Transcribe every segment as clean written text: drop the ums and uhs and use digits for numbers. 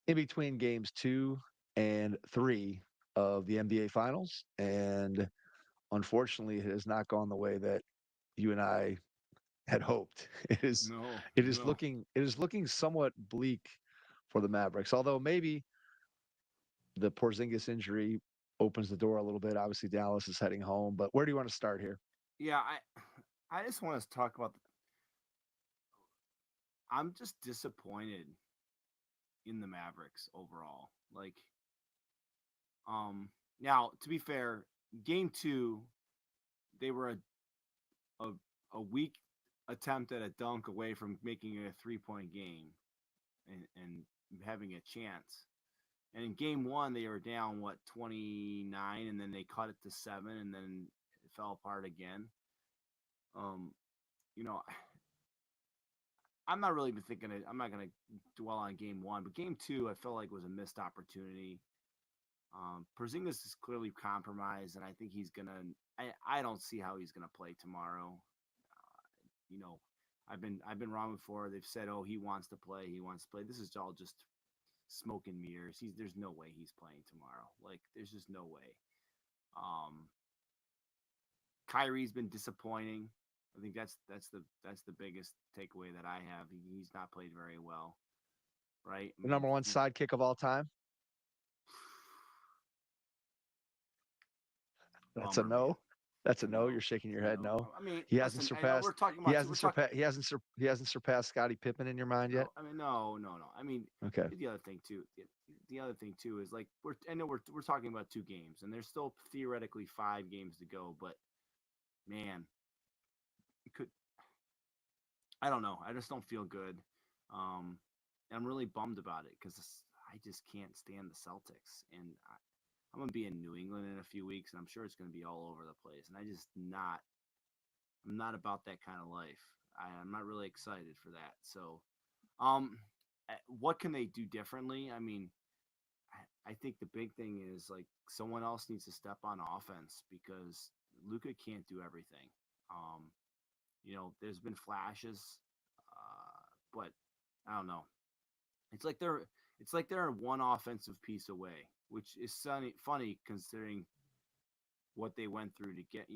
in between games 2 and 3 of the NBA Finals, and unfortunately, it has not gone the way that you and I had hoped. No, it is no. looking somewhat bleak for the Mavericks. Although maybe the Porzingis injury opens the door a little bit. Obviously, Dallas is heading home, but where do you want to start here? Yeah, I just want to talk about. I'm just disappointed in the Mavericks overall. Now to be fair, game two they were a, a weak attempt at a dunk away from making it a 3 point game and having a chance. And in game one, they were down 29, and then they cut it to 7, and then it fell apart again. Um, you know, I'm not really even thinking. I'm not going to dwell on game one, but game two, I felt like was a missed opportunity. Porzingis is clearly compromised, and I think he's gonna. I don't see how he's gonna play tomorrow. You know, I've been wrong before. They've said, "Oh, he wants to play. He wants to play." This is all just smoke and mirrors. There's no way he's playing tomorrow. Like there's just no way. Um, Kyrie's been disappointing. I think that's the biggest takeaway that I have. He's not played very well, right? I The mean, number one sidekick of all time. That's a bummer, man. no. That's a no. You're No, shaking your head. no. No. I mean, He hasn't listen. I know we're surpassed. talking He about. hasn't We're talking. surpassed. He hasn't surpassed Scottie Pippen in your mind yet. No, I mean, no, no, no. I mean, Okay. the other thing too. The other thing too is like we're. I know we're talking about 2 games, and there's still theoretically 5 games to go. But man, it could. I don't know. I just don't feel good. Um, and I'm really bummed about it because I just can't stand the Celtics, and I'm gonna be in New England in a few weeks, and I'm sure it's gonna be all over the place. And I just not. I'm not about that kind of life. I'm not really excited for that. So, um, what can they do differently? I mean, I think the big thing is like someone else needs to step on offense because Luca can't do everything. Um, there's been flashes, but I don't know. It's like they're it's like they're one offensive piece away, which is funny considering what they went through to get.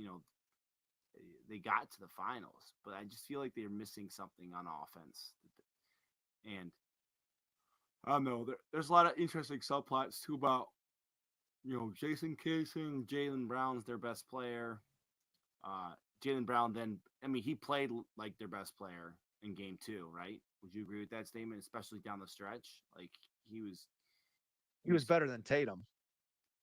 They got to the finals, but I just feel like they're missing something on offense. And I don't know. There's a lot of interesting subplots too about Jason Casing, Jalen Brown's their best player. Uh, Jalen Brown then, I mean, he played like their best player in game two, right? Would you agree with that statement, especially down the stretch? Like he was, he He was was. better than Tatum.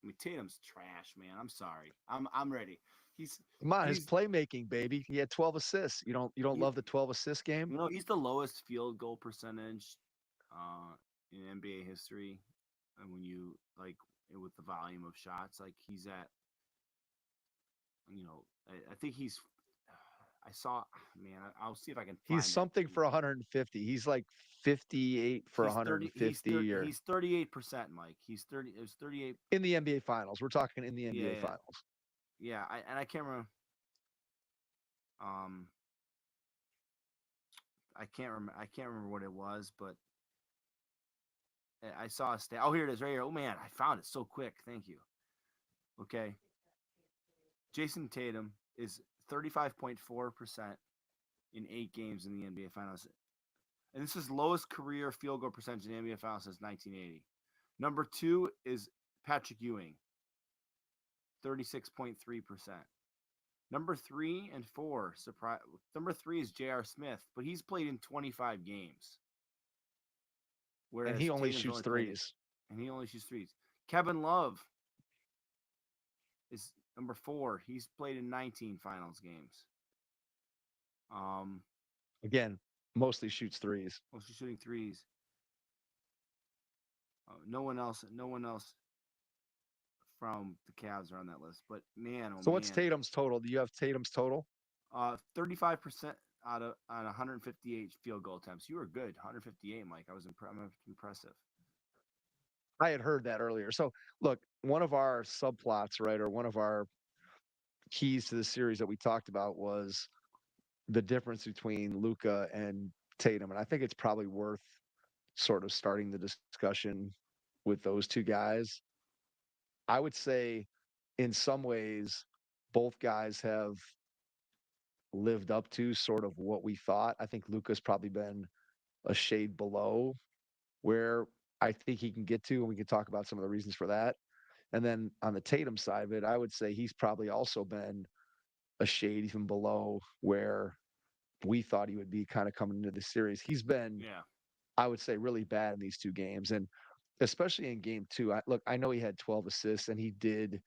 I mean, Tatum's trash, man. I'm sorry. I'm ready. He's Come on, his he's playmaking, baby. He had 12 assists. You don't he, love the 12 assist game? he's the lowest field goal percentage uh, in NBA history, and when you like with the volume of shots, like he's at, I think he's. I saw, man. I'll see if I can He's find that something tweet. for 150. He's like 58 for He's 30. 150 or He's 38%, Mike. He's 30. It was 38. in the NBA finals. We're talking in the Yeah, NBA yeah, finals. yeah. I can't remember. Um, I can't remember. I can't remember what it was, but I saw a stat. Oh, here it is, right here. Oh man, I found it so quick. Thank you. Okay, Jason Tatum is 35.4% in 8 games in the NBA Finals, and this is lowest career field goal percentage in the NBA Finals since 1980. Number two is Patrick Ewing, 36.3%. Number 3 and 4, surprise. Number 3 is J.R. Smith, but he's played in 25 games, And he whereas only Tatum's shoots only played, threes. and he only shoots threes. Kevin Love is number 4. He's played in 19 finals games. Um, Again, mostly shoots threes. mostly shooting threes. No one else. No one else from the Cavs are on that list. But man, oh So what's man, Tatum's total? Do you have Tatum's total? 35% out of on 158 field goal attempts. You were good, 158, Mike. I'm impressive. I had heard that earlier. So look, one of our subplots, right, or one of our keys to the series that we talked about was the difference between Luca and Tatum. And I think it's probably worth sort of starting the discussion with those two guys. I would say in some ways, both guys have lived up to sort of what we thought. I think Luka's probably been a shade below where I think he can get to, and we can talk about some of the reasons for that. And then on the Tatum side of it, I would say he's probably also been a shade even below where we thought he would be kind of coming into the series. He's been, Yeah. I would say, really bad in these two games. And especially in game two, I know he had 12 assists and he did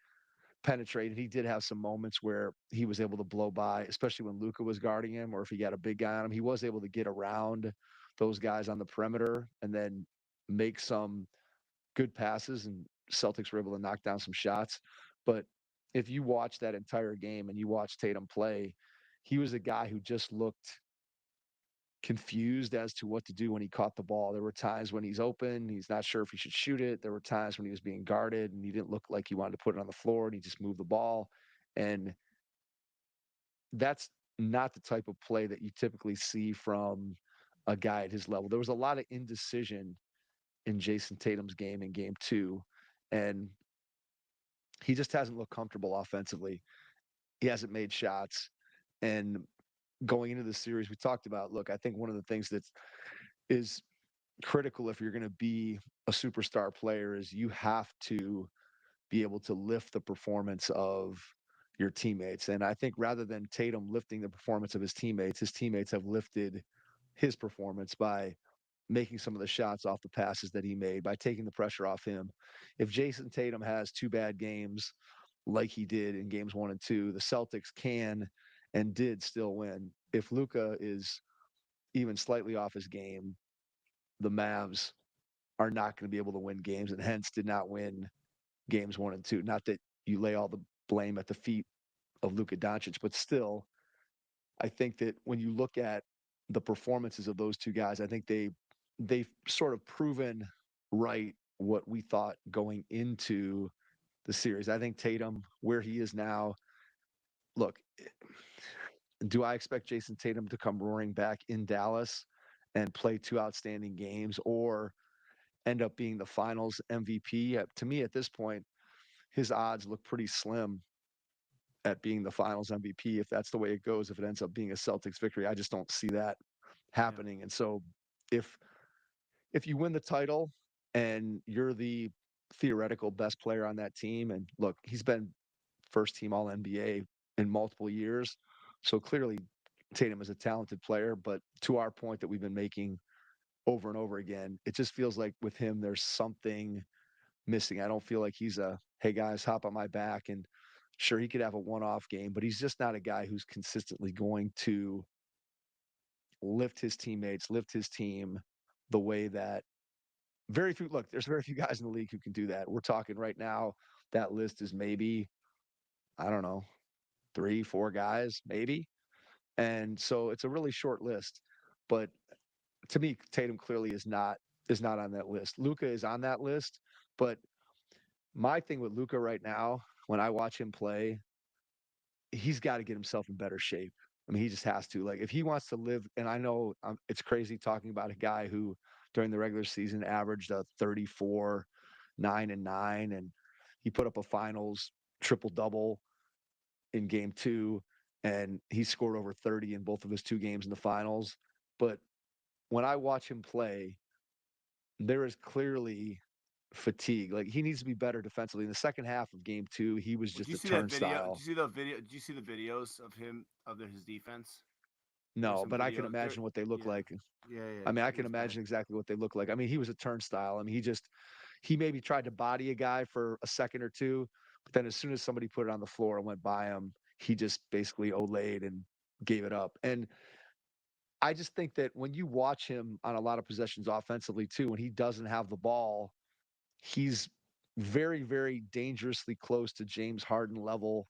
penetrate and he did have some moments where he was able to blow by, especially when Luka was guarding him or if he got a big guy on him. He was able to get around those guys on the perimeter and then make some good passes, and Celtics were able to knock down some shots. But if you watch that entire game and you watch Tatum play, he was a guy who just looked confused as to what to do when he caught the ball. There were times when he's open, he's not sure if he should shoot it. There were times when he was being guarded and he didn't look like he wanted to put it on the floor and he just moved the ball. And that's not the type of play that you typically see from a guy at his level. There was a lot of indecision in Jason Tatum's game in game two. And he just hasn't looked comfortable offensively. He hasn't made shots. And going into the series, we talked about, look, I think one of the things that is critical if you're going to be a superstar player is you have to be able to lift the performance of your teammates. And I think rather than Tatum lifting the performance of his teammates have lifted his performance by making some of the shots off the passes that he made, by taking the pressure off him. If Jason Tatum has two bad games like he did in games 1 and 2, the Celtics can and did still win. If Luka is even slightly off his game, the Mavs are not going to be able to win games and hence did not win games 1 and 2. Not that you lay all the blame at the feet of Luka Doncic, but still, I think that when you look at the performances of those two guys, I think they've sort of proven right what we thought going into the series. I think Tatum, where he is now, look, do I expect Jason Tatum to come roaring back in Dallas and play two outstanding games or end up being the finals MVP? To me, at this point, his odds look pretty slim at being the finals MVP if that's the way it goes. If it ends up being a Celtics victory, I just don't see that Yeah. happening. And so if if you win the title and you're the theoretical best player on that team, and look, he's been first team All NBA in multiple years, so clearly Tatum is a talented player. But to our point that we've been making over and over again, it just feels like with him there's something missing. I don't feel like he's a hey guys hop on my back, and sure he could have a one-off game, but he's just not a guy who's consistently going to lift his teammates, lift his team the way that very few look, there's very few guys in the league who can do that. We're talking right now, that list is maybe, I don't know, 3, 4 guys, maybe. And so it's a really short list. But to me, Tatum clearly is not on that list. Luka is on that list, but my thing with Luka right now, when I watch him play, he's got to get himself in better shape. I mean, he just has to. Like, if he wants to live, and I know it's crazy talking about a guy who during the regular season averaged a 34, 9 and 9, and he put up a finals triple double in game two, and he scored over 30 in both of his two games in the finals. But when I watch him play, there is clearly fatigue. Like, he needs to be better defensively. In the second half of game two, he was Well, did just you a see that video? Did turnstile. you see the video? Did you see the videos of him his defense? There's No, some but I can videos there. imagine what they look Yeah, like. yeah. I mean, I It can was bad. imagine exactly what they look like. I mean, he was a turnstile. I mean, he maybe tried to body a guy for a second or two, but then as soon as somebody put it on the floor and went by him, he just basically olayed and gave it up. And I just think that when you watch him on a lot of possessions offensively too, when he doesn't have the ball, he's very, very dangerously close to James Harden level,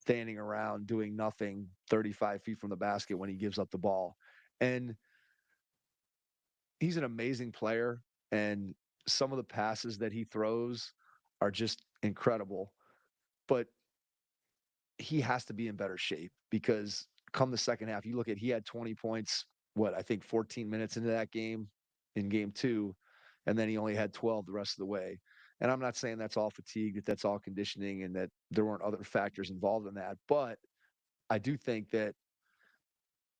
standing around doing nothing 35 feet from the basket when he gives up the ball. And he's an amazing player, and some of the passes that he throws are just incredible. But he has to be in better shape because come the second half, you look at he had 20 points, what I think 14 minutes into that game. in game 2, and then he only had 12 the rest of the way. And I'm not saying that's all fatigue, that that's all conditioning, and that there weren't other factors involved in that. But I do think that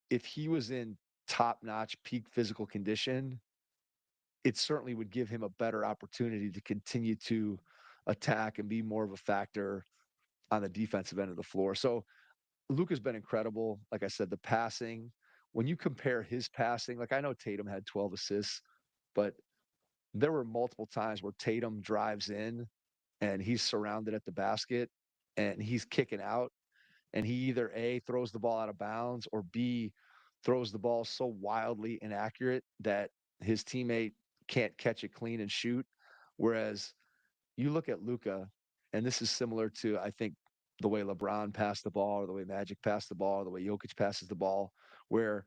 if he was in top-notch peak physical condition, it certainly would give him a better opportunity to continue to attack and be more of a factor on the defensive end of the floor. So Luka's been incredible. Like I said, the passing, when you compare his passing, like I know Tatum had 12 assists, but there were multiple times where Tatum drives in and he's surrounded at the basket and he's kicking out, and he either A, throws the ball out of bounds, or B, throws the ball so wildly inaccurate that his teammate can't catch it clean and shoot. Whereas you look at Luka, and this is similar to, I think, the way LeBron passed the ball, or the way Magic passed the ball, or the way Jokic passes the ball, where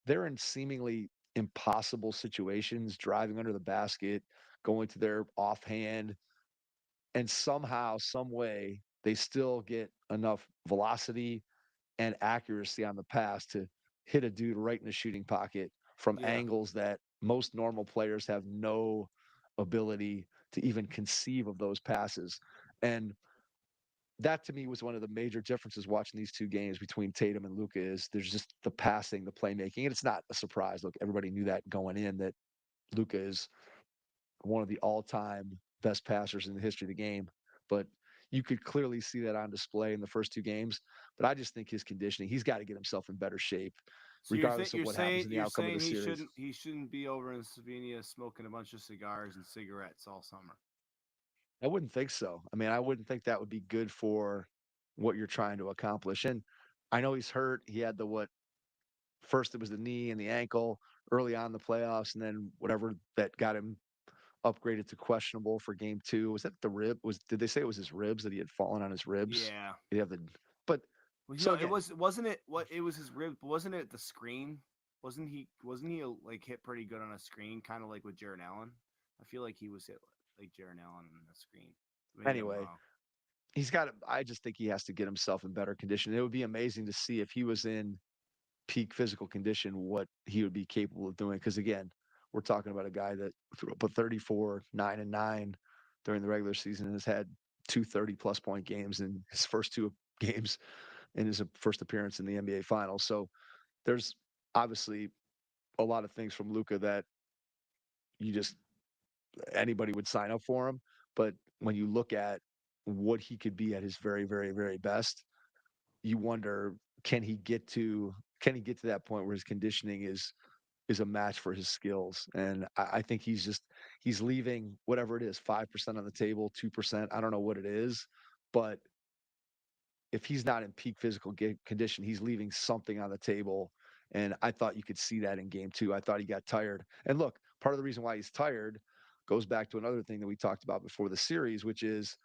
they're in seemingly impossible situations, driving under the basket, going to their offhand, and somehow, some way, they still get enough velocity and accuracy on the pass to hit a dude right in the shooting pocket from Yeah. angles that most normal players have no ability to even conceive of those passes. And that to me was one of the major differences watching these two games between Tatum and Luka is there's just the passing, the playmaking, and it's not a surprise. Look, everybody knew that going in, that Luka is one of the all-time best passers in the history of the game. But you could clearly see that on display in the first two games. But I just think his conditioning, he's got to get himself in better shape, So regardless of what happens in the you're outcome of the saying series. he shouldn't be over in Slovenia smoking a bunch of cigars and cigarettes all summer. I wouldn't think so. I mean, I wouldn't think that would be good for what you're trying to accomplish. And I know he's hurt. He had the what first it was the knee and the ankle early on in the playoffs, and then whatever that got him upgraded to questionable for game 2. Was that the rib? Did they say it was his ribs, that he had fallen on his ribs? Yeah. Did he have the but Well, so again, wasn't it what it was his rib, but wasn't it the screen? Wasn't he like hit pretty good on a screen, kind of like with Jaron Allen? I feel like he was hit like Jaron Allen on the screen. Maybe I'm anyway, wrong. he's got to, I just think he has to get himself in better condition. It would be amazing to see if he was in peak physical condition what he would be capable of doing, because again, we're talking about a guy that threw up a 34, 9 and 9 during the regular season and has had 230 plus point games in his first two games in his first appearance in the NBA finals. So there's obviously a lot of things from Luka that you just anybody would sign up for him. But when you look at what he could be at his very, very, very best, you wonder can he get to that point where his conditioning is a match for his skills. And I think he's leaving whatever it is, 5% on the table, 2%. I don't know what it is, but if he's not in peak physical condition, he's leaving something on the table. And I thought you could see that in game 2. I thought he got tired. And look, part of the reason why he's tired goes back to another thing that we talked about before the series, which is,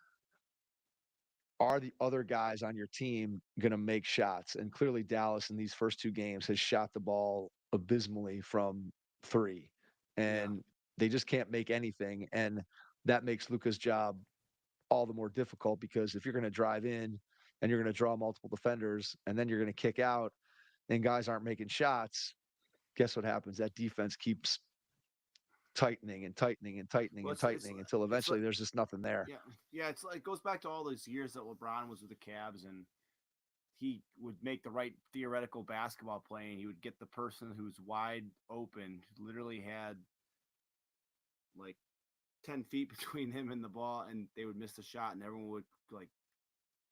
are the other guys on your team going to make shots? And clearly, Dallas in these first two games has shot the ball abysmally from three, Yeah. and they just can't make anything. And that makes Luka's job all the more difficult, because if you're going to drive in and you're going to draw multiple defenders and then you're going to kick out and guys aren't making shots, guess what happens? That defense keeps tightening and tightening and tightening Well, and tightening until it's like eventually there's just nothing there. yeah, yeah. It's like it goes back to all those years that LeBron was with the Cavs, and he would make the right theoretical basketball play, and he would get the person who's wide open, literally had like 10 feet between him and the ball, and they would miss the shot, and everyone would like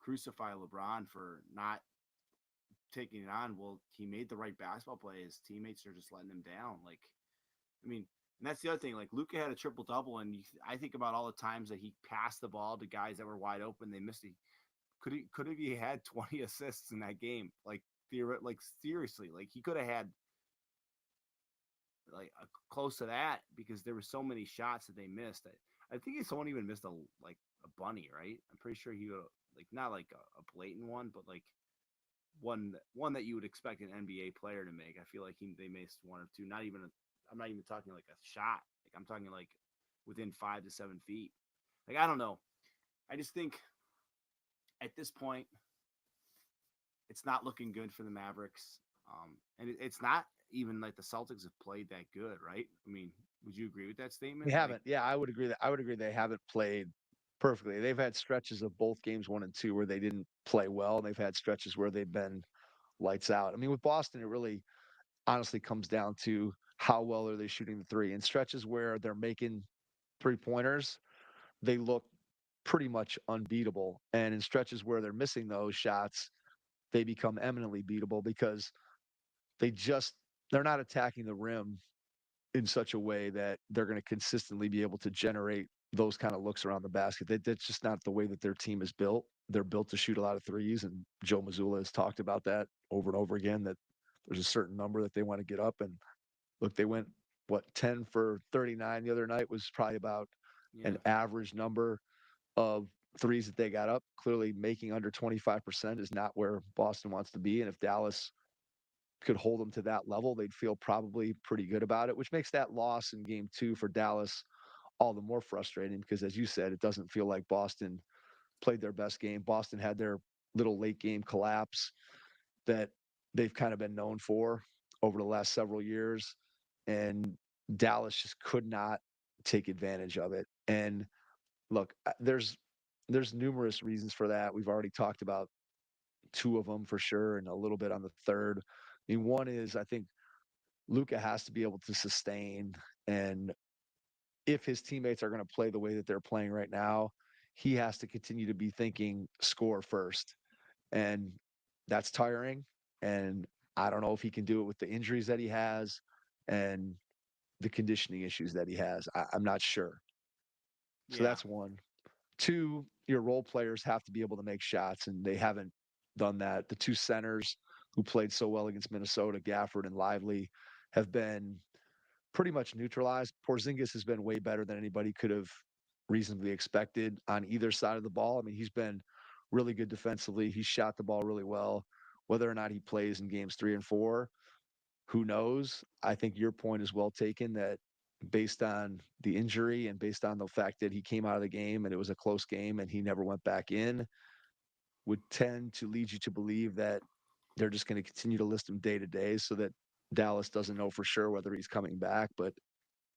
crucify LeBron for not taking it on. Well, he made the right basketball play. His teammates are just letting him down. Like, I mean, and that's the other thing. Like, Luka had a triple double, and I think about all the times that he passed the ball to guys that were wide open. They missed it. Could have he had 20 assists in that game? Like, seriously, like he could have had like close to that, because there were so many shots that they missed. I think someone even missed a bunny, right? I'm pretty sure he would, like, not like a blatant one, but like one that you would expect an NBA player to make. I feel like they missed one or two. I'm not even talking like a shot. Like, I'm talking like within 5 to 7 feet. Like, I don't know. I just think at this point it's not looking good for the Mavericks. And it's not even like the Celtics have played that good, right? I mean, Would you agree with that They statement? Like, haven't. Yeah, I would agree they haven't played perfectly. They've had stretches of both games 1 and 2 where they didn't play well, and they've had stretches where they've been lights out. I mean, with Boston, it really honestly comes down to how well are they shooting the three. In stretches where they're making three-pointers, they look pretty much unbeatable. And in stretches where they're missing those shots, they become eminently beatable because they just they're not attacking the rim in such a way that they're going to consistently be able to generate those kind of looks around the basket. That's just not the way that their team is built. They're built to shoot a lot of threes, and Joe Mazzulla has talked about that over and over again. That there's a certain number that they want to get up. And look, they went what 10 for 39 the other night was probably about an yeah, average number of threes that they got up. Clearly, making under 25% is not where Boston wants to be. And if Dallas could hold them to that level, they'd feel probably pretty good about it, which makes that loss in game two for Dallas all the more frustrating because, as you said, it doesn't feel like Boston played their best game. Boston had their little late game collapse that they've kind of been known for over the last several years. And Dallas just could not take advantage of it. And look, there's numerous reasons for that. We've already talked about two of them for sure, and a little bit on the third. I mean, one is I think Luka has to be able to sustain, and if his teammates are going to play the way that they're playing right now, he has to continue to be thinking score first, and that's tiring. And I don't know if he can do it with the injuries that he has and the conditioning issues that he has. I'm not sure. So yeah, that's one. Two, your role players have to be able to make shots, and they haven't done that. The two centers who played so well against Minnesota, Gafford and Lively, have been pretty much neutralized. Porzingis has been way better than anybody could have reasonably expected on either side of the ball. I mean, he's been really good defensively. He's shot the ball really well. Whether or not he plays in games 3 and 4, who knows? I think your point is well taken that based on the injury and based on the fact that he came out of the game and it was a close game and he never went back in, would tend to lead you to believe that they're just going to continue to list him day to day so that Dallas doesn't know for sure whether he's coming back. But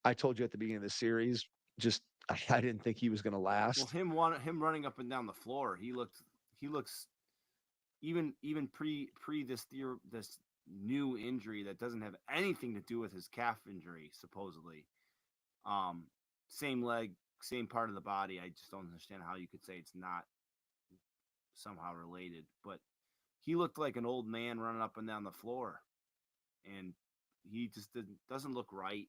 I told you at the beginning of the series, just I didn't think he was going to well, last. him running up and down the floor, he looks even pre this new injury that doesn't have anything to do with his calf injury supposedly. Um, same leg, same part of the body. I just don't understand how you could say it's not somehow related. But he looked like an old man running up and down the floor, and he just doesn't look right.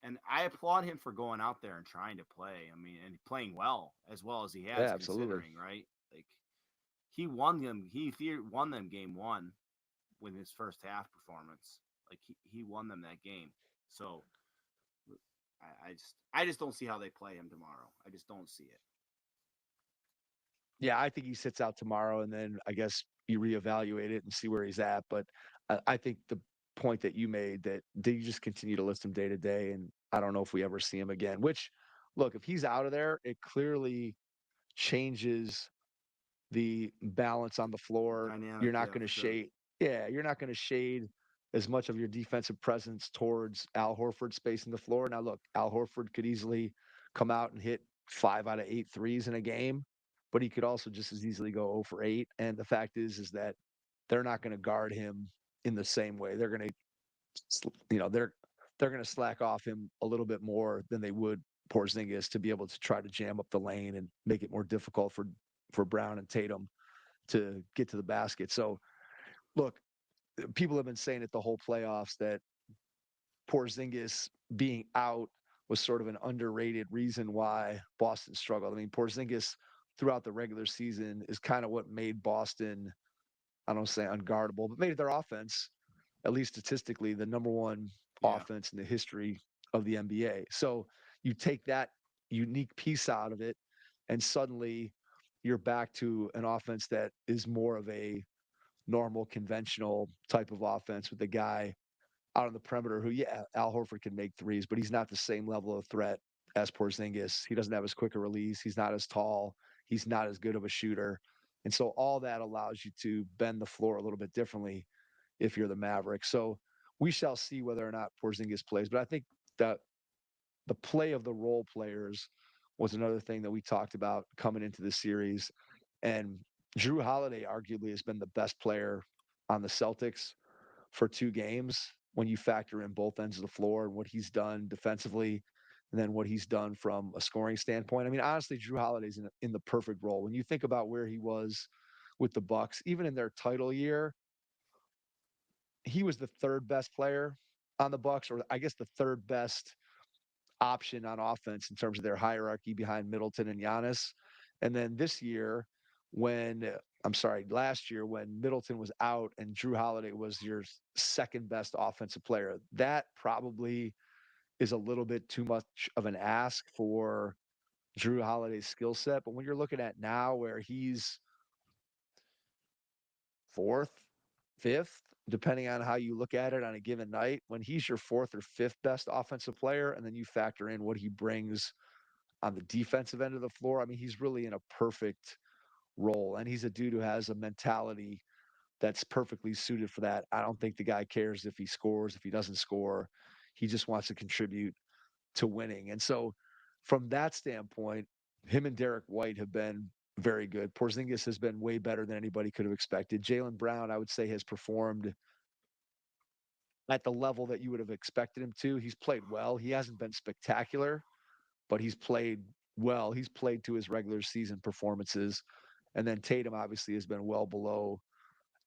And I applaud him for going out there and trying to play. I mean, and playing well as he has, Yeah, absolutely. considering, right? Like he won them. Won them game one with his first half performance. Like he won them that game. So I just don't see how they play him tomorrow. I just don't see it. Yeah, I think he sits out tomorrow, and then I guess you reevaluate it and see where he's at. But I think the point that you made that they just continue to list him day to day, and I don't know if we ever see him again. Which, look, if he's out of there, it clearly changes the balance on the floor. Dynamic, You're not yeah, going to for sure. shade. Yeah, you're not going to shade as much of your defensive presence towards Al Horford spacing the floor. Now, look, Al Horford could easily come out and hit 5 out of 8 threes in a game, but he could also just as easily go 0 for 8. And the fact is that they're not going to guard him in the same way. They're going to, they're going to slack off him a little bit more than they would Porzingis to be able to try to jam up the lane and make it more difficult for Brown and Tatum to get to the basket. So, look, people have been saying it the whole playoffs that Porzingis being out was sort of an underrated reason why Boston struggled. I mean, Porzingis throughout the regular season is kind of what made Boston, I don't say unguardable, but made their offense, at least statistically, the number one Yeah, offense in the history of the NBA. So you take that unique piece out of it, and suddenly you're back to an offense that is more of a normal, conventional type of offense with a guy out on the perimeter who, yeah, Al Horford can make threes, but he's not the same level of threat as Porzingis. He doesn't have as quick a release. He's not as tall. He's not as good of a shooter. And so all that allows you to bend the floor a little bit differently if you're the Mavericks. So we shall see whether or not Porzingis plays. But I think that the play of the role players was another thing that we talked about coming into the series. And Drew Holiday arguably has been the best player on the Celtics for 2 games when you factor in both ends of the floor and what he's done defensively and then what he's done from a scoring standpoint. I mean, honestly, Drew Holiday's in the perfect role. When you think about where he was with the Bucks, even in their title year, he was the third best player on the Bucks, or I guess the third best option on offense in terms of their hierarchy behind Middleton and Giannis. And then this year, last year when Middleton was out and Drew Holiday was your second best offensive player, that probably is a little bit too much of an ask for Drew Holiday's skill set. But when you're looking at now where he's fourth, fifth, depending on how you look at it on a given night, when he's your fourth or fifth best offensive player, and then you factor in what he brings on the defensive end of the floor, I mean, he's really in a perfect role. And he's a dude who has a mentality that's perfectly suited for that. I don't think the guy cares if he scores, if he doesn't score. He just wants to contribute to winning. And so, from that standpoint, him and Derek White have been very good. Porzingis has been way better than anybody could have expected. Jaylen Brown, I would say, has performed at the level that you would have expected him to. He's played well. He hasn't been spectacular, but he's played well. He's played to his regular season performances. And then Tatum obviously has been well below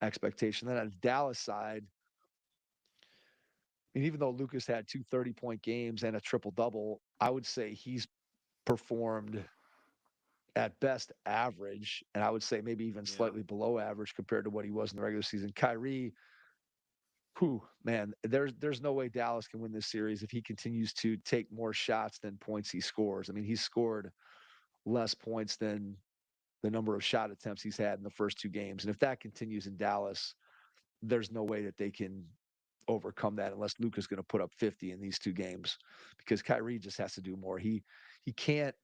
expectation. Then on the Dallas side, I mean, even though Lucas had 2 30-point games and a triple double, I would say he's performed at best average, and I would say maybe even Yeah. slightly below average compared to what he was in the regular season. Kyrie, whew, man, there's no way Dallas can win this series if he continues to take more shots than points he scores. I mean, he's scored less points than the number of shot attempts he's had in the first 2 games. And if that continues in Dallas, there's no way that they can overcome that unless Luka's going to put up 50 in these 2 games because Kyrie just has to do more. He can't.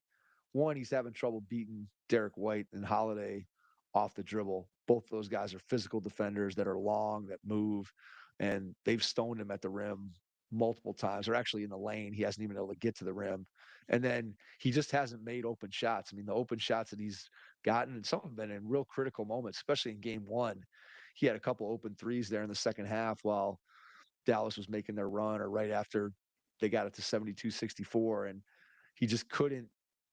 One, he's having trouble beating Derek White and Holiday off the dribble. Both those guys are physical defenders that are long, that move, and they've stoned him at the rim multiple times, or actually in the lane. He hasn't even been able to get to the rim. And then he just hasn't made open shots. I mean, the open shots that he's gotten, and some have been in real critical moments, especially in game 1. He had a couple open threes there in the second half while Dallas was making their run or right after they got it to 72-64. And he just couldn't,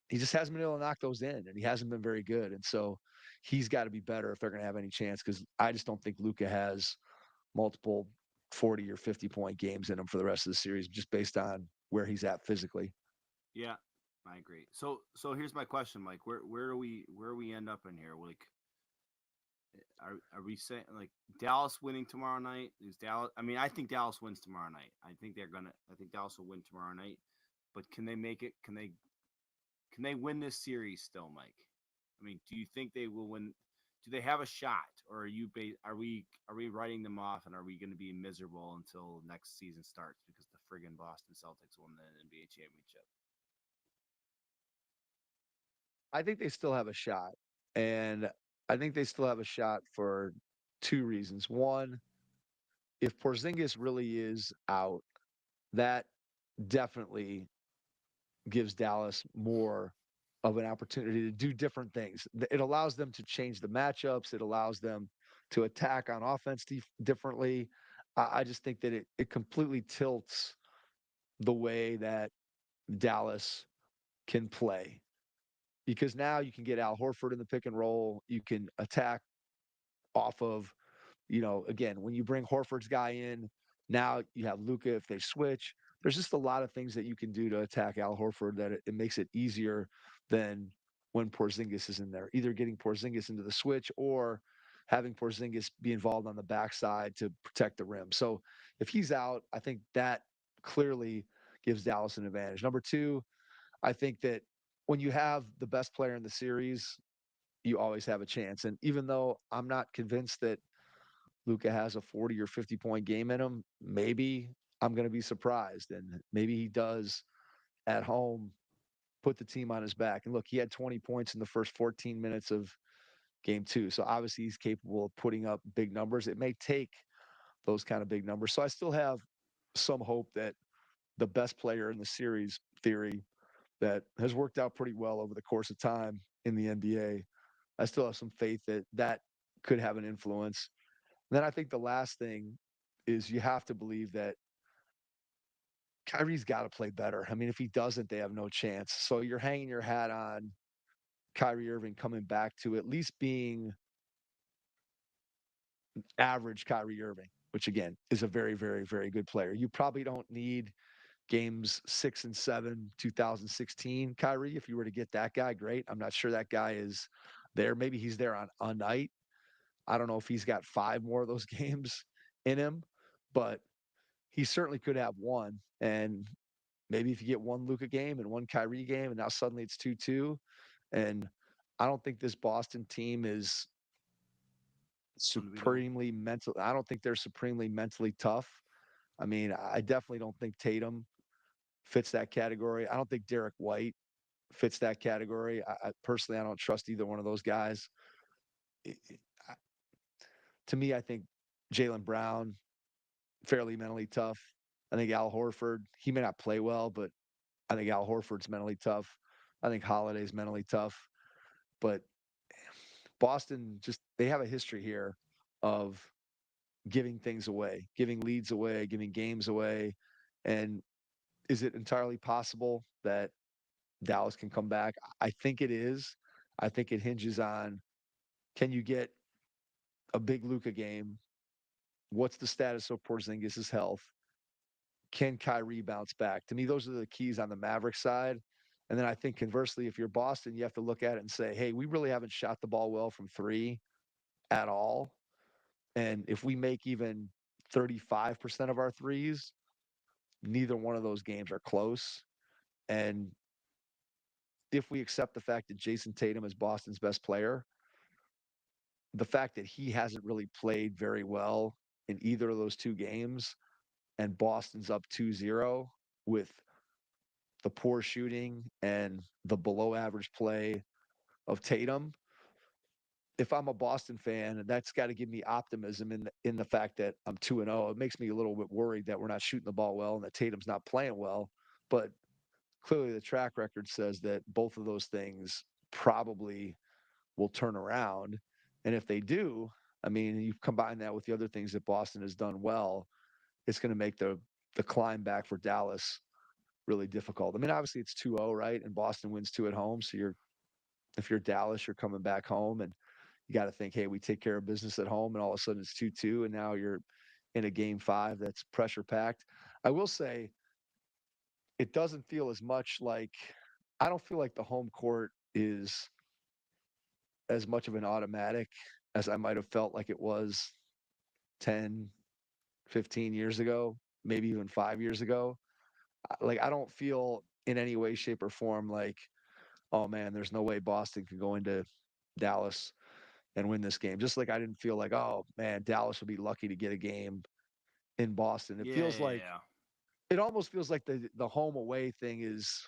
he just hasn't been able to knock those in, and he hasn't been very good. And so he's got to be better if they're going to have any chance because I just don't think Luka has multiple 40 or 50-point games in him for the rest of the series just based on where he's at physically. Yeah, I agree. So here's my question, Mike. Where do we end up in here? Like, are we saying like Dallas winning tomorrow night? Is Dallas? I mean, I think Dallas wins tomorrow night. I think they're gonna. I think Dallas will win tomorrow night. But can they make it? Can they win this series still, Mike? I mean, do you think they will win? Do they have a shot, or are we writing them off, and are we going to be miserable until next season starts because the friggin' Boston Celtics won the NBA championship? I think they still have a shot. And I think they still have a shot for 2 reasons. One, if Porzingis really is out, that definitely gives Dallas more of an opportunity to do different things. It allows them to change the matchups. It allows them to attack on offense differently. I just think that it completely tilts the way that Dallas can play because now you can get Al Horford in the pick and roll. You can attack off of, again, when you bring Horford's guy in, now you have Luka if they switch. There's just a lot of things that you can do to attack Al Horford that it makes it easier than when Porzingis is in there. Either getting Porzingis into the switch or having Porzingis be involved on the backside to protect the rim. So if he's out, I think that clearly gives Dallas an advantage. Number two, I think that when you have the best player in the series, you always have a chance. And even though I'm not convinced that Luka has a 40 or 50-point game in him, maybe I'm going to be surprised. And maybe he does at home put the team on his back. And look, he had 20 points in the first 14 minutes of game 2. So obviously he's capable of putting up big numbers. It may take those kind of big numbers. So I still have some hope that the best player in the series theory that has worked out pretty well over the course of time in the NBA. I still have some faith that that could have an influence. And then I think the last thing is you have to believe that Kyrie's got to play better. I mean, if he doesn't, they have no chance. So you're hanging your hat on Kyrie Irving coming back to at least being average Kyrie Irving, which again is a very, very, very good player. You probably don't need games 6 and 7, 2016 Kyrie. If you were to get that guy, great. I'm not sure that guy is there. Maybe he's there on a night. I don't know if he's got 5 more of those games in him, but he certainly could have one. And maybe if you get one Luka game and one Kyrie game, and now suddenly it's 2-2. And I don't think this Boston team is Unbeatable. supremely mental. I don't think they're supremely mentally tough. I mean, I definitely don't think Tatum fits that category. I don't think Derek White fits that category. I personally, I don't trust either one of those guys. I- to me, I think Jalen Brown fairly mentally tough. I think Al Horford, he may not play well, but I think Al Horford's mentally tough. I think Holiday's mentally tough. But Boston just they have a history here of giving things away, giving leads away, giving games away. And is it entirely possible that Dallas can come back? I think it is. I think it hinges on can you get a big Luka game? What's the status of Porzingis' health? Can Kyrie bounce back? To me, those are the keys on the Maverick side. And then I think conversely, if you're Boston, you have to look at it and say, hey, we really haven't shot the ball well from three at all. And if we make even 35% of our threes, neither one of those games are close. And if we accept the fact that Jason Tatum is Boston's best player, the fact that he hasn't really played very well in either of those two games and Boston's up 2-0 with the poor shooting and the below average play of Tatum. If I'm a Boston fan, that's got to give me optimism in the fact that I'm 2-0. It makes me a little bit worried that we're not shooting the ball well and that Tatum's not playing well. But clearly, the track record says that both of those things probably will turn around. And if they do, I mean, you combine that with the other things that Boston has done well, it's going to make the climb back for Dallas really difficult. I mean, obviously it's 2-0, right? And Boston wins 2 at home. So if you're Dallas, you're coming back home and you got to think, hey, we take care of business at home, and all of a sudden it's 2-2, and now you're in a game 5 that's pressure packed. I will say it doesn't feel as much like I don't feel like the home court is as much of an automatic as I might have felt like it was 10, 15 years ago, maybe even 5 years ago. Like I don't feel in any way, shape, or form like, oh man, there's no way Boston can go into Dallas and win this game. Just like I didn't feel like, oh man, Dallas would be lucky to get a game in Boston. It Yeah, feels yeah, like yeah. it almost feels like the home away thing is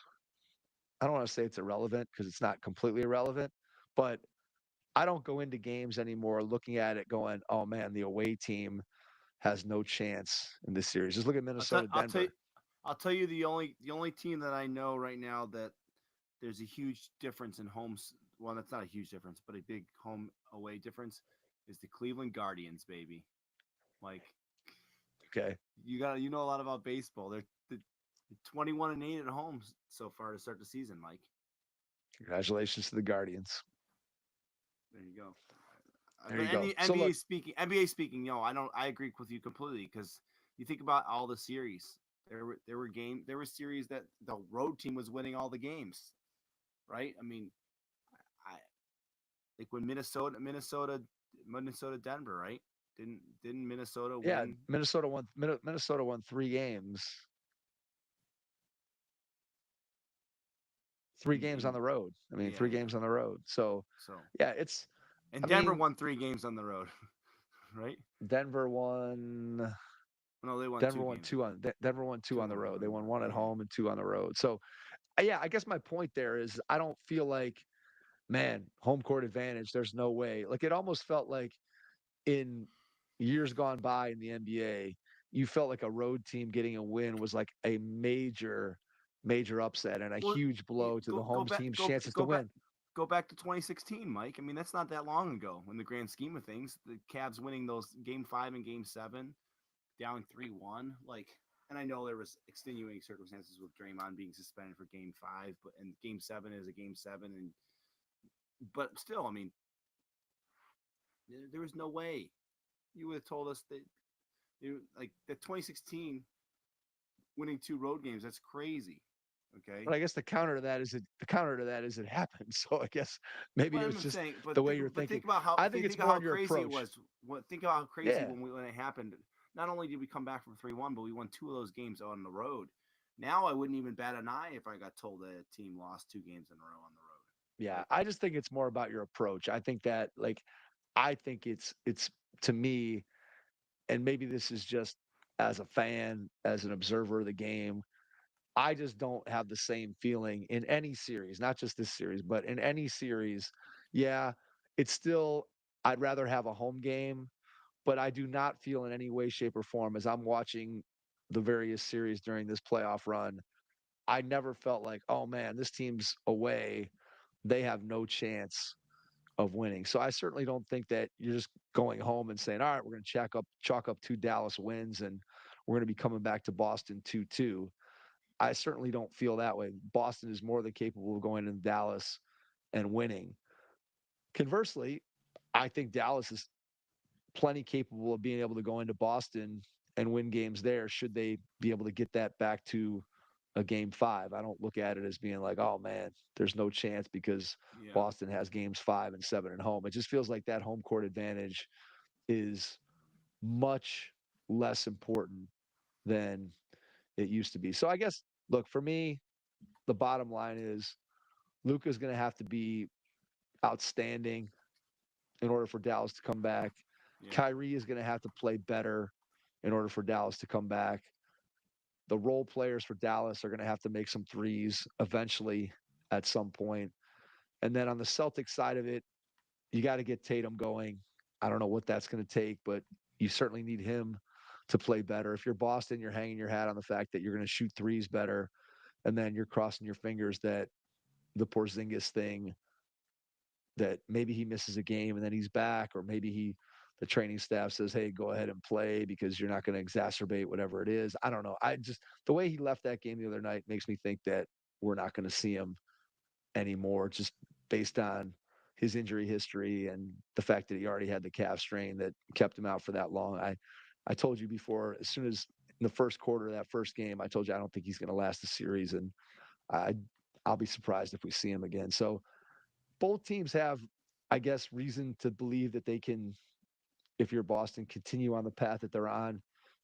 I don't want to say it's irrelevant because it's not completely irrelevant, but I don't go into games anymore looking at it going, oh man, the away team has no chance in this series. Just look at I'll tell Minnesota, I'll tell you Denver. I'll tell you the only team that I know right now that there's a huge difference in homes. Well, that's not a huge difference, but a big home away difference is the Cleveland Guardians, baby. Like Okay. you know a lot about baseball. They're 21-8 at home so far to start the season, Mike. Congratulations to the Guardians. There you go. There But you go. So NBA look, speaking, I agree with you completely because you think about all the series. There were series that the road team was winning all the games, right? I mean, I like when Minnesota Denver, right? Didn't Minnesota yeah, win? Minnesota won 3 games. 3 games on In the road. I mean, Yeah, three yeah. games on the road. So So yeah, it's and I Denver mean, won 3 games on the road, right? Denver won No, they won 2 games. Denver won two Two on the on the road. They road. won one at Yeah. home and 2 on the road. So yeah, I guess my point there is I don't feel like, man, home court advantage. There's no way. Like it almost felt like in years gone by in the NBA, you felt like a road team getting a win was like a major upset and a Well, huge blow to the home team's chances to win. go back to 2016, Mike. I mean, that's not that long ago in the grand scheme of things. The Cavs winning those Game 5 and Game 7, down 3-1. Like, and I know there was extenuating circumstances with Draymond being suspended for Game 5, but and Game 7 is a Game 7, and but still, I mean, there was no way you would have told us that like the 2016 winning 2 road games. That's crazy. Okay. But I guess the counter to that is it happened. So I guess maybe But it I'm was just saying, the way you're thinking. think about how I think it's think about more how in your crazy it approach. was. Think about how crazy Yeah. when it happened. Not only did we come back from 3-1, but we won 2 of those games on the road. Now I wouldn't even bat an eye if I got told that a team lost 2 games in a row on the road. Yeah. Like, I just think it's more about your approach. I think that like I think it's to me, and maybe this is just as a fan, as an observer of the game, I just don't have the same feeling in any series, not just this series, but in any series. Yeah, it's still, I'd rather have a home game, but I do not feel in any way, shape, or form as I'm watching the various series during this playoff run. I never felt like, oh man, this team's away. They have no chance of winning. So I certainly don't think that you're just going home and saying, all right, we're going to chalk up 2 Dallas wins and we're going to be coming back to Boston 2-2. I certainly don't feel that way. Boston is more than capable of going into Dallas and winning. Conversely, I think Dallas is plenty capable of being able to go into Boston and win games there should they be able to get that back to a game 5. I don't look at it as being like, oh man, there's no chance because yeah, Boston has games 5 and 7 at home. It just feels like that home court advantage is much less important than it used to be. So I guess, look, for me, the bottom line is Luka's going to have to be outstanding in order for Dallas to come back. yeah, Kyrie is going to have to play better in order for Dallas to come back. The role players for Dallas are going to have to make some threes eventually at some point. And then on the Celtics side of it, you got to get Tatum going. I don't know what that's going to take, but you certainly need him to play better. If you're Boston, you're hanging your hat on the fact that you're going to shoot threes better, and then you're crossing your fingers that the Porzingis thing, that maybe he misses a game and then he's back, or maybe the training staff says, hey, go ahead and play because you're not going to exacerbate whatever it is. I don't know. I just, the way he left that game the other night makes me think that we're not going to see him anymore, just based on his injury history and the fact that he already had the calf strain that kept him out for that long. I told you before, as soon as in the first quarter of that first game, I told you I don't think he's going to last the series, and I I'll be surprised if we see him again. So both teams have, I guess, reason to believe that they can, if you're Boston, continue on the path that they're on,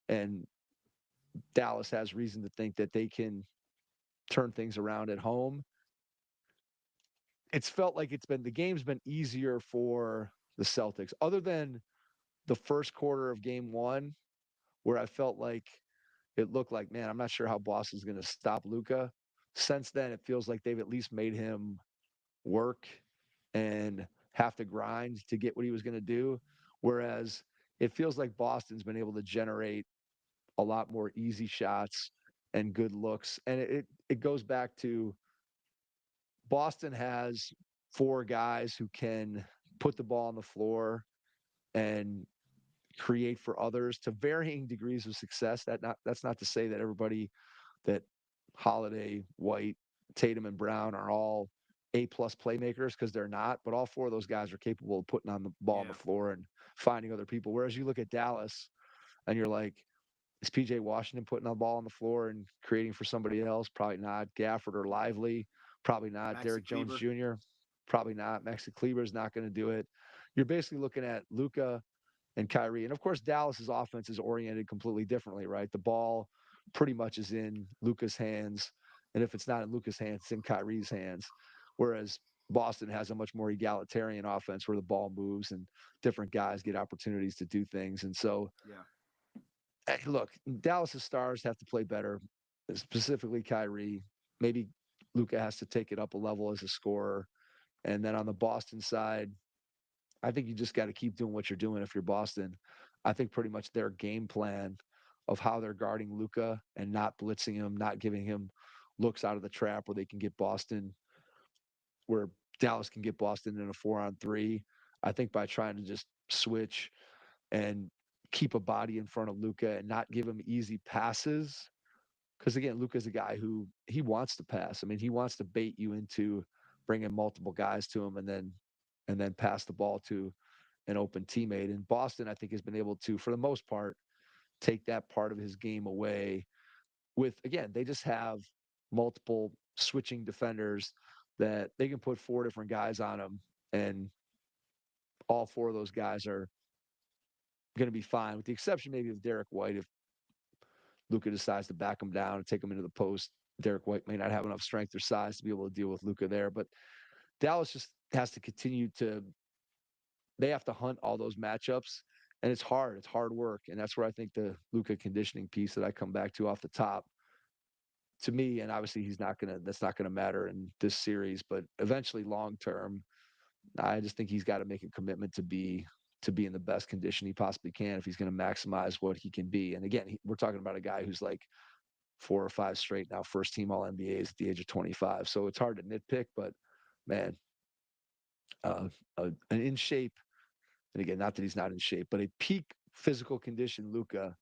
and Dallas has reason to think that they can turn things around at home. It's felt like the game's been easier for the Celtics, other than the first quarter of game 1, where I felt like it looked like, man, I'm not sure how Boston's going to stop Luka. Since then, it feels like they've at least made him work and have to grind to get what he was going to do. Whereas it feels like Boston's been able to generate a lot more easy shots and good looks. And it goes back to Boston has 4 guys who can put the ball on the floor and create for others to varying degrees of success. That's not to say that everybody, that Holiday, White, Tatum, and Brown are all A-plus playmakers, because they're not. But all 4 of those guys are capable of putting on the ball on the yeah. floor and finding other people. Whereas you look at Dallas and you're like, is PJ Washington putting the ball on the floor and creating for somebody else? Probably not. Gafford or Lively? Probably not. Maxi Derek Jones Kleber. Jr.? Probably not. Maxi Kleber is not going to do it. You're basically looking at Luka and Kyrie. And of course, Dallas's offense is oriented completely differently, right? The ball pretty much is in Luka's hands. And if it's not in Luka's hands, it's in Kyrie's hands. Whereas Boston has a much more egalitarian offense where the ball moves and different guys get opportunities to do things. And so, Yeah, look, Dallas's stars have to play better, specifically Kyrie. Maybe Luka has to take it up a level as a scorer. And then on the Boston side, I think you just got to keep doing what you're doing if you're Boston. I think pretty much their game plan of how they're guarding Luka and not blitzing him, not giving him looks out of the trap where they can get Boston, where Dallas can get Boston in a 4-on-3. I think by trying to just switch and keep a body in front of Luka and not give him easy passes. Because again, Luka's a guy who he wants to pass. I mean, he wants to bait you into bringing multiple guys to him and then pass the ball to an open teammate. And Boston, I think, has been able to, for the most part, take that part of his game away with, again, they just have multiple switching defenders that they can put four different guys on them, and all four of those guys are going to be fine, with the exception maybe of Derek White. If Luka decides to back him down and take him into the post, Derek White may not have enough strength or size to be able to deal with Luka there. But Dallas just has to continue to, they have to hunt all those matchups. And it's hard. It's hard work. And that's where I think the Luka conditioning piece that I come back to off the top, to me, and obviously that's not gonna matter in this series, but eventually long term, I just think he's got to make a commitment to be in the best condition he possibly can if he's going to maximize what he can be. And again, we're talking about a guy who's like 4 or 5 straight now first team All NBAs at the age of 25. So it's hard to nitpick, but man, an in shape, and again, not that he's not in shape, but a peak physical condition Luka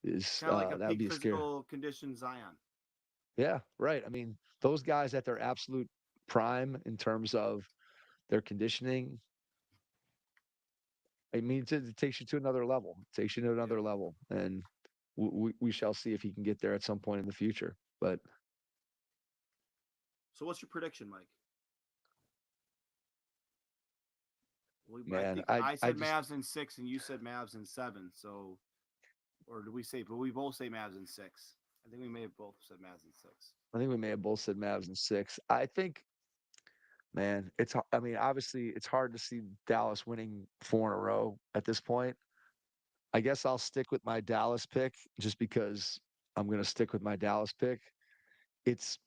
is Kind of like a that would peak be a scare. physical condition Zion. Yeah, right. I mean, those guys at their absolute prime in terms of their conditioning, I mean, it takes you to another level. It takes you to Yep. another level, and we shall see if he can get there at some point in the future. But So what's your prediction, Mike? Well, I man, think I I I said just Mavs in 6, and you said Mavs in 7. So, or did we say? But we both say Mavs in 6. I think we may have both said Mavs in 6. I think we may have both said Mavs in 6. I think, man, I mean, obviously, it's hard to see Dallas winning 4 in a row at this point. I guess I'll stick with my Dallas pick just because I'm going to stick with my Dallas pick. It's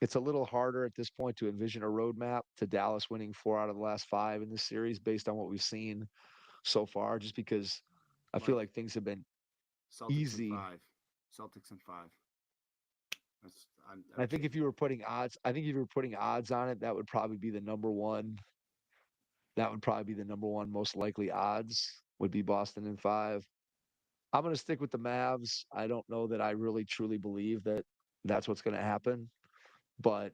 it's a little harder at this point to envision a roadmap to Dallas winning 4 out of the last 5 in this series based on what we've seen so far, just because I feel Mike, like things have been Celtics in easy. 5. Celtics in 5. That's I I'm think if kidding. you were putting odds, I think if you were putting odds on it, that would probably be the number one. That would probably be the number one most likely odds would be Boston in 5. I'm going to stick with the Mavs. I don't know that I really truly believe that that's what's going to happen, but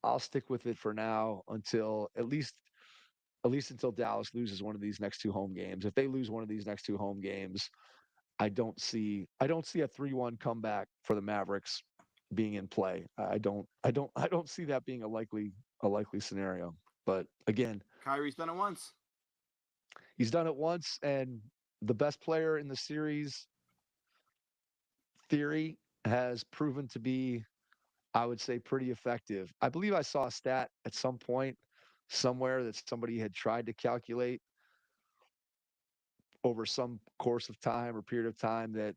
I'll stick with it for now until at least until Dallas loses one of these next 2 home games. If they lose one of these next 2 home games, I don't see a 3-1 comeback for the Mavericks being in play. I don't see that being a likely scenario. But again, Kyrie's done it once. he's done it once, and the best player in the series theory has proven to be, I would say, pretty effective. I believe I saw a stat at some point somewhere that somebody had tried to calculate over some course of time or period of time that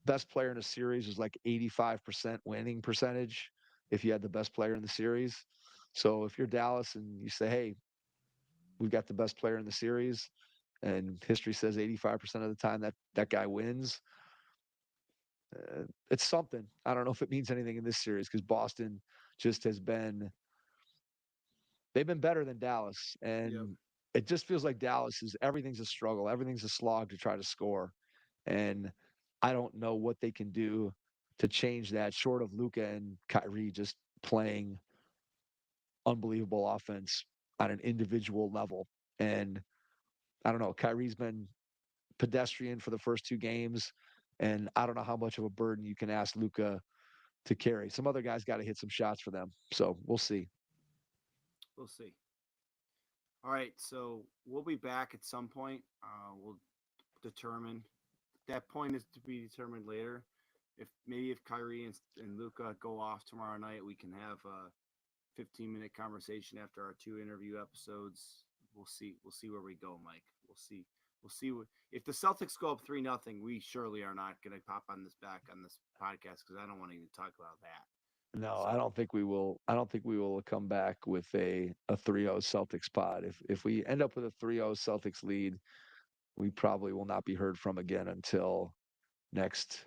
best player in a series was like 85% winning percentage if you had the best player in the series. So if you're Dallas and you say, hey, we've got the best player in the series, and history says 85% of the time that guy wins, it's something. I don't know if it means anything in this series because Boston just has been, they've been better than Dallas. Yep. And it just feels like Dallas is, everything's a struggle, everything's a slog to try to score. And I don't know what they can do to change that short of Luka and Kyrie just playing unbelievable offense on an individual level. And I don't know, Kyrie's been pedestrian for the first 2 games. And I don't know how much of a burden you can ask Luka to carry. Some other guys got to hit some shots for them. So we'll see. We'll see. All right. So we'll be back at some point. We'll determine. That point is to be determined later. If Kyrie and Luca go off tomorrow night, we can have a 15-minute conversation after our 2 interview episodes. We'll see where we go, Mike. We'll see if the Celtics go up 3-0. We surely are not going to pop on this podcast because I don't want to even talk about that. No, So I don't think we will. I don't think we will come back with a 3-0 Celtics pod. If we end up with a 3-0 Celtics lead, we probably will not be heard from again until next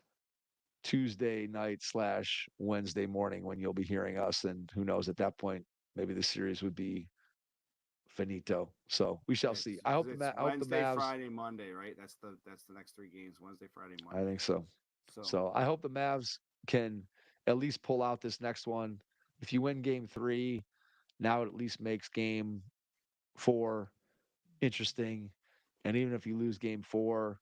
Tuesday night slash Wednesday morning when you'll be hearing us. And who knows, at that point, maybe the series would be finito. So we shall Yeah, see. because it's I hope the Wednesday, Mavs. Friday, Monday, right? That's the next three games: Wednesday, Friday, I Monday. think so. So So I hope the Mavs can at least pull out this next one. If you win game three, now it at least makes game four interesting. And even if you lose game four,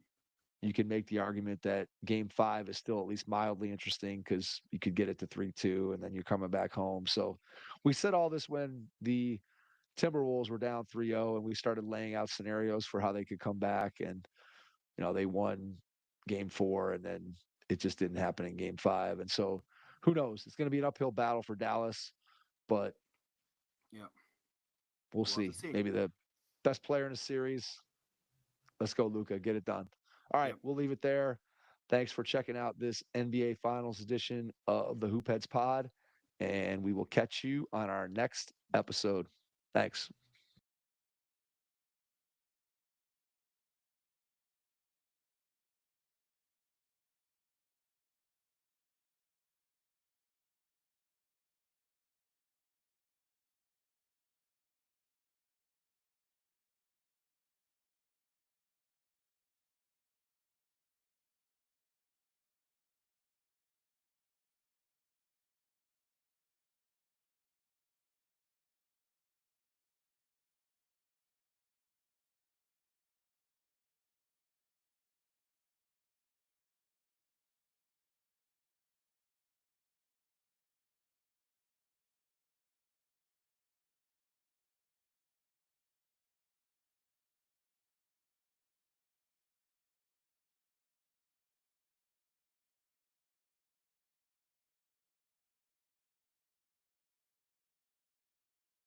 you can make the argument that game five is still at least mildly interesting because you could get it to 3-2 and then you're coming back home. So we said all this when the Timberwolves were down 3-0 and we started laying out scenarios for how they could come back. And, they won game four and then it just didn't happen in game five. And so who knows? It's going to be an uphill battle for Dallas, but yeah, we'll we'll have to see. see. Maybe the best player in the series. Let's go, Luca. Get it done. All right, Yep. we'll leave it there. Thanks for checking out this NBA Finals edition of the Hoopheads Pod, and we will catch you on our next episode. Thanks.